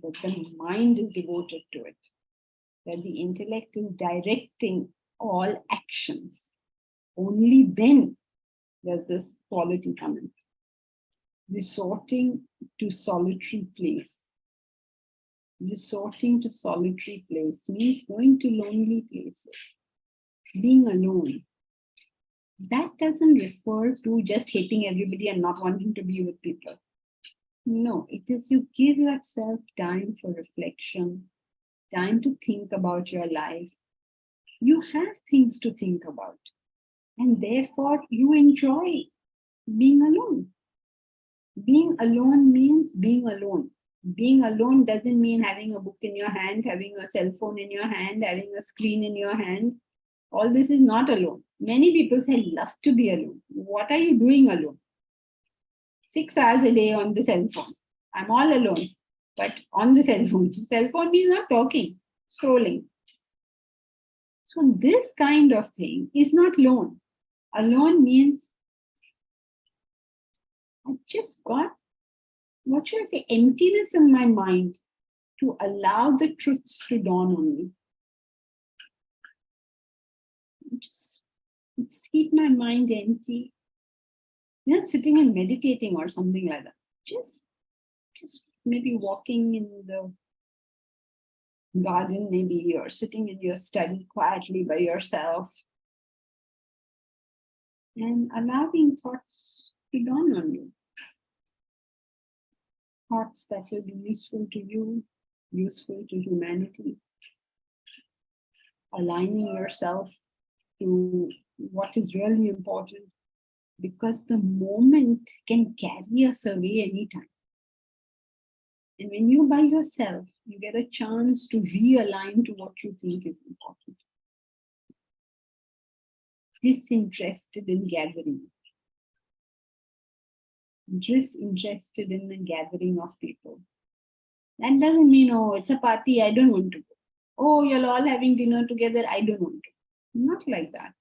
that the mind is devoted to it, that the intellect is directing all actions. Only then does this quality come in. Resorting to solitary place. Resorting to solitary place means going to lonely places, being alone. That doesn't refer to just hating everybody and not wanting to be with people. No, it is you give yourself time for reflection, time to think about your life. You have things to think about, and therefore you enjoy being alone. Being alone means being alone. Being alone doesn't mean having a book in your hand, having a cell phone in your hand, having a screen in your hand. All this is not alone. Many people say, love to be alone. What are you doing alone? 6 hours a day on the cell phone. I'm all alone, but on the cell phone. Cell phone means not talking, scrolling. So this kind of thing is not alone. Alone means I just got, what should I say, emptiness in my mind to allow the truths to dawn on me. Just keep my mind empty. Not sitting and meditating or something like that. Just maybe walking in the garden, maybe, or sitting in your study quietly by yourself. And allowing thoughts to dawn on you. Thoughts that will be useful to you, useful to humanity. Aligning yourself to what is really important, because the moment can carry us away anytime. And when you're by yourself, you get a chance to realign to what you think is important. Disinterested in gathering. Disinterested in the gathering of people. That doesn't mean, oh, it's a party, I don't want to go. Oh, you're all having dinner together, I don't want to. Not like that.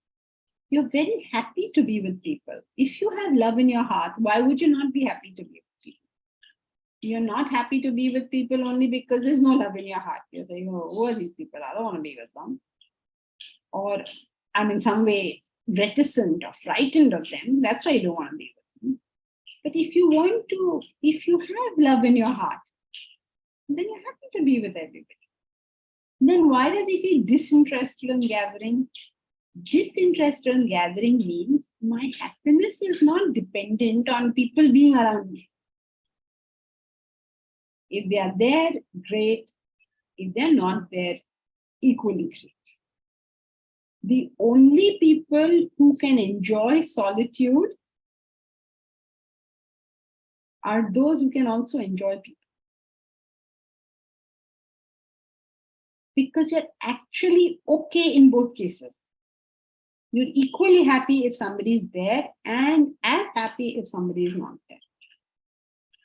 You're very happy to be with people. If you have love in your heart, why would you not be happy to be with people? You're not happy to be with people only because there's no love in your heart. You're saying, oh, who are these people? I don't want to be with them. Or I'm in some way reticent or frightened of them. That's why you don't want to be with them. But if you have love in your heart, then you're happy to be with everybody. Then why does he say disinterested in gathering? Disinterested in gathering means my happiness is not dependent on people being around me. If they are there, great. If they're not there, equally great. The only people who can enjoy solitude are those who can also enjoy people. Because you're actually okay in both cases. You're equally happy if somebody is there and as happy if somebody is not there.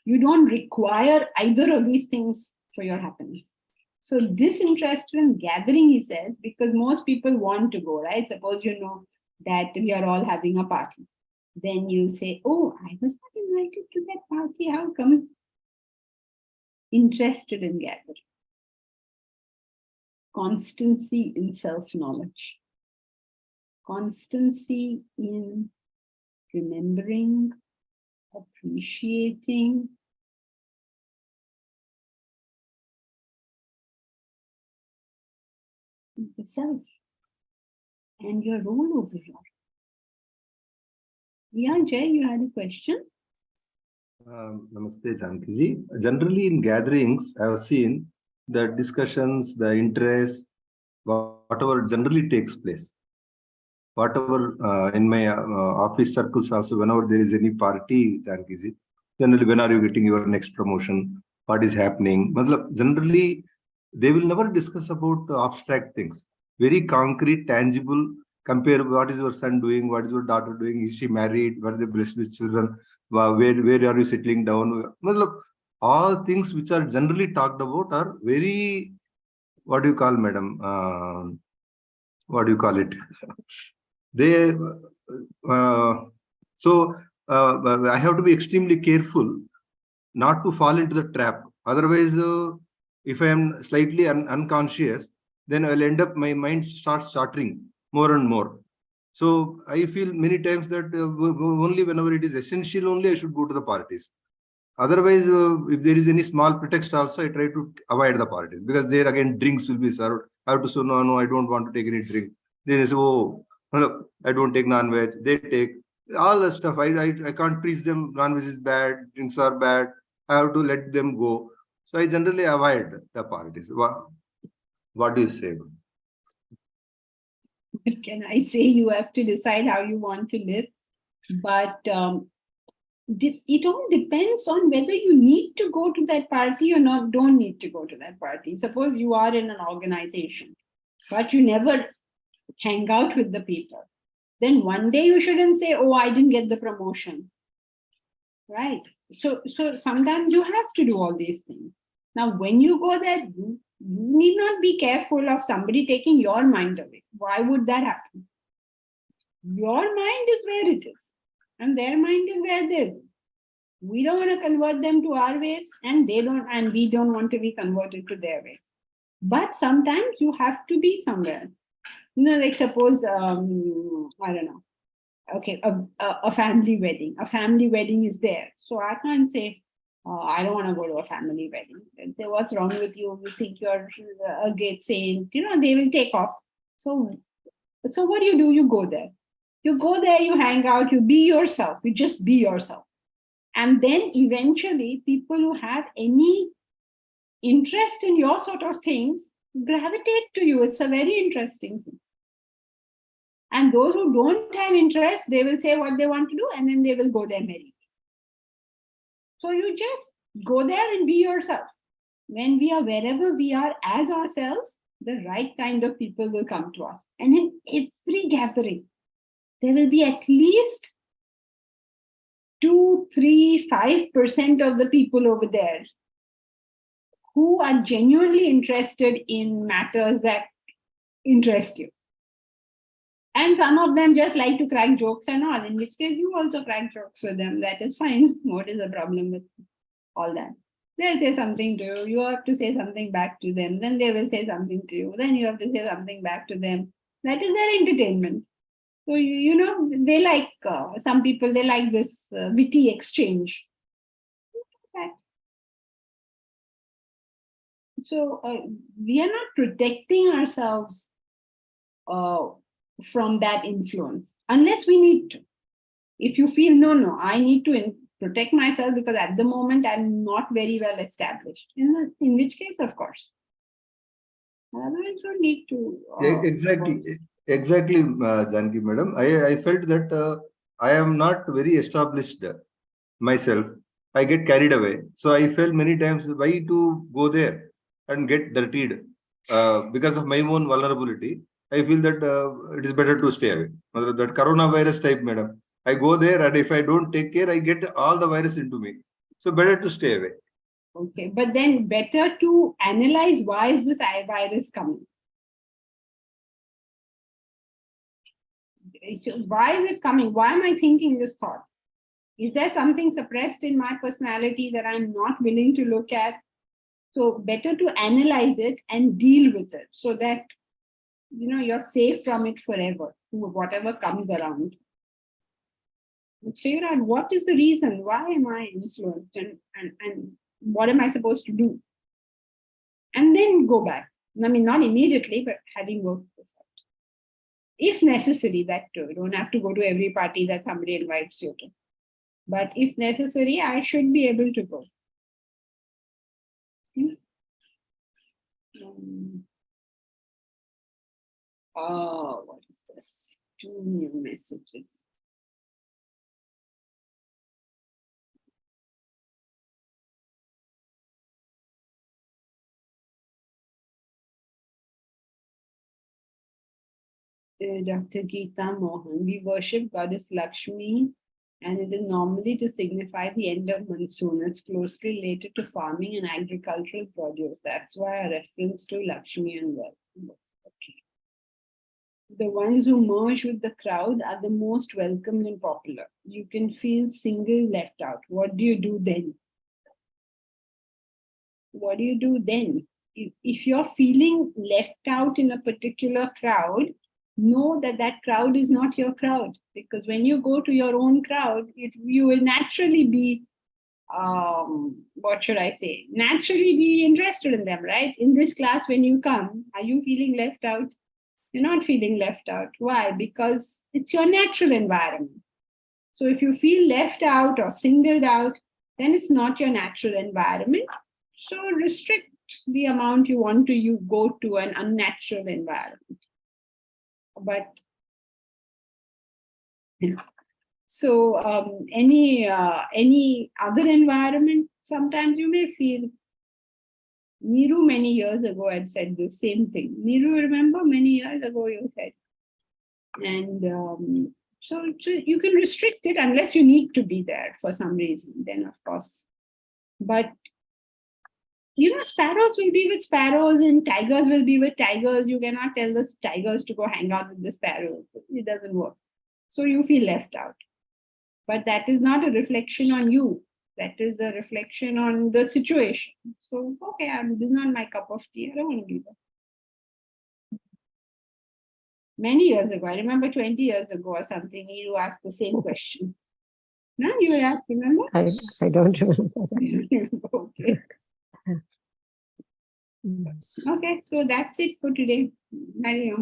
You don't require either of these things for your happiness. So disinterested in gathering, he says, because most people want to go, right? Suppose you know that we are all having a party. Then you say, oh, I was not invited to that party. How come? Interested in gathering. Constancy in self-knowledge. Constancy in remembering, appreciating, the self and your role over here. Yeah, Jay, you had a question? Namaste, Janki. Generally, in gatherings, I have seen the discussions, the interest, whatever generally takes place. Whatever in my office circles also, whenever there is any party, Janki, generally, when are you getting your next promotion? What is happening? Generally, they will never discuss about abstract things. very concrete, tangible. Compare what is your son doing, what is your daughter doing, is she married, what are the blessed with children, where are you settling down? Matlab, all things which are generally talked about are very, what do you call, madam? What do you call it? They so I have to be extremely careful not to fall into the trap. Otherwise, if I am slightly unconscious, then I'll end up, my mind starts chattering more and more. So I feel many times that only whenever it is essential, only I should go to the parties. Otherwise, if there is any small pretext also, I try to avoid the parties, because there again drinks will be served. I have to say, no, no, I don't want to take any drink. Then they say, oh, no, I don't take non-veg. They take all the stuff. I can't preach them non-veg is bad, drinks are bad. I have to let them go. So I generally avoid the parties. What do you say? Can I say you have to decide how you want to live? But it all depends on whether you need to go to that party or not, don't need to go to that party. Suppose you are in an organization, but you never hang out with the people. Then one day you shouldn't say, oh, I didn't get the promotion. Right? So sometimes you have to do all these things. Now, when you go there, you need not be careful of somebody taking your mind away. Why would that happen? Your mind is where it is, and their mind is where they is. We don't want to convert them to our ways, and they don't, and we don't want to be converted to their ways. But sometimes you have to be somewhere. Like suppose, I don't know, okay, a family wedding. A family wedding is there. So I can't say, I don't want to go to a family wedding. And say, what's wrong with you? You think you're a great saint. They will take off. So what do? You go there. You go there, you hang out, you be yourself. You just be yourself. And then eventually people who have any interest in your sort of things gravitate to you. It's a very interesting thing. And those who don't have interest, they will say what they want to do, and then they will go their merry. So you just go there and be yourself. When we are wherever we are as ourselves, the right kind of people will come to us. And in every gathering, there will be at least 2, 3, 5% of the people over there who are genuinely interested in matters that interest you. And some of them just like to crack jokes and all, in which case you also crack jokes with them. That is fine. What is the problem with all that? They'll say something to you. You have to say something back to them. Then they will say something to you. Then you have to say something back to them. That is their entertainment. So, they like, some people, they like this witty exchange. So we are not protecting ourselves from that influence unless we need to. If you feel, no, I need to protect myself because at the moment I'm not very well established, in which case, of course. Otherwise, you need to. Exactly, Janki madam. I felt that I am not very established myself. I get carried away. So I felt many times, why to go there and get dirtied because of my own vulnerability. I feel that it is better to stay away. That coronavirus type, madam. I go there, and if I don't take care, I get all the virus into me. So better to stay away. Okay, but then better to analyze, why is this virus coming? Why is it coming? Why am I thinking this thought? Is there something suppressed in my personality that I'm not willing to look at? So better to analyze it and deal with it so that you're safe from it forever, whatever comes around. Let's figure out what is the reason, why am I influenced, and what am I supposed to do? And then go back. I mean, not immediately, but having worked this out. If necessary, that too. You don't have to go to every party that somebody invites you to. But if necessary, I should be able to go. Oh, what is this? 2 new messages. Dr. Geeta Mohan, we worship Goddess Lakshmi, and it is normally to signify the end of monsoon. It's closely related to farming and agricultural produce. That's why a reference to Lakshmi and wealth. Okay. The ones who merge with the crowd are the most welcomed and popular. You can feel single, left out. What do you do then? What do you do then? If you're feeling left out in a particular crowd, know that that crowd is not your crowd, because when you go to your own crowd, you will naturally be, what should I say, naturally be interested in them, right? In this class, when you come, are you feeling left out? You're not feeling left out. Why? Because it's your natural environment. So if you feel left out or singled out, then it's not your natural environment. So restrict the amount you want to you go to an unnatural environment. But so any other environment, sometimes you may feel. Niru many years ago had said the same thing. Niru, remember many years ago you said. And so you can restrict it unless you need to be there for some reason, then of course. But sparrows will be with sparrows and tigers will be with tigers. You cannot tell the tigers to go hang out with the sparrows. It doesn't work. So you feel left out. But that is not a reflection on you. That is a reflection on the situation. So, okay, this is not my cup of tea. I don't want to do that. Many years ago, I remember 20 years ago or something, Niru asked the same question. No, you were asked, remember? I don't remember. Okay. Okay, so that's it for today. Hariom.